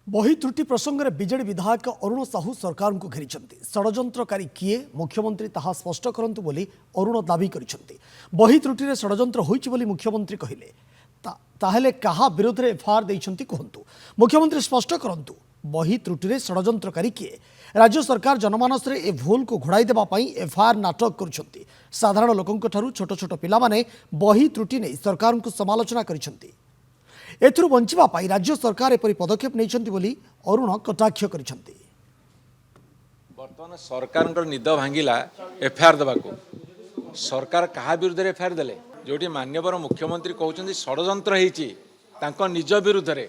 बही त्रुटि प्रसंग में विजेडी विधायक अरुण साहू सरकार को घेरी षड्यंत्रकारी किए मुख्यमंत्री ताहा स्पष्ट करंतु बोली अरुण दाबी करिसेंती। बही त्रुटि रे षड्यंत्र होइछि बोली मुख्यमंत्री कहिले ताहेले कहा विरोध रे एफआईआर देइछंती कहंतु। मुख्यमंत्री स्पष्ट करंतु बही त्रुटि रे षड्यंत्रकारी किए। राज्य सरकार जनमानस रे ए भूल को घोड़ाई देबा पई एफआईआर नाटक करुछंती। साधारण लोकंक ठारू छोट छोट पिला माने बही त्रुटि नै सरकार को समालोचना करिसेंती। एथुरु बंचिबा पाई राज्य सरकार एपरि पदक्षेप नैछंती बोली अरुण कटाक्ष करिसेंती। वर्तमान सरकार निद भांगिला एफआईआर देबाको सरकार कहा विरुद्ध एफआईआर देले जोटी मान्यवर मुख्यमंत्री कहउछंती षड्यंत्र हेछि तांको निज विरुद्ध रे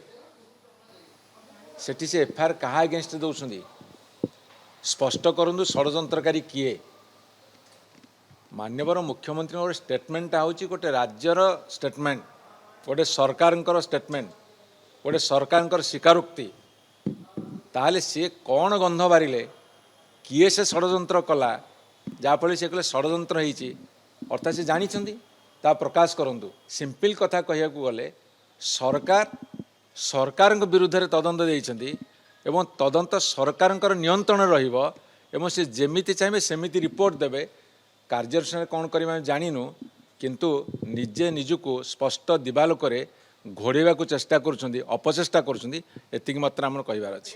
सेठी से एफआईआर कहा अगेंस्ट दउछंती स्पष्ट करंतु षड्यंत्रकारी किए। मान्यवर मुख्यमंत्री स्टेटमेंट होछि गोटे राज्यर स्टेटमेंट गोटे सरकार स्टेटमेंट गोटे सरकार स्वीकारोक्ति ताहले सी कौन गंध बारिले किए से षड्यंत्र कला जहाँफल सी कहले षड्यंत्र होइछि अर्थात से जानी ता प्रकाश करंतु। सिंपल कथा कहया गले सरकार सरकार विरुद्ध रे तदंत देइछंती एवं तदंत सरकार नियंत्रण रहिबो एवं से जेमिति चाहिए सेमिति रिपोर्ट देबे। कार्यानुष्ठान कौन करबा जानिनु किंतु निजे निजुको स्पष्ट दिवालोक घोड़ेवा को चेष्टा करुछंती अपचेष्टा करुछंती एतिक मात्र हमर कहबार अछि।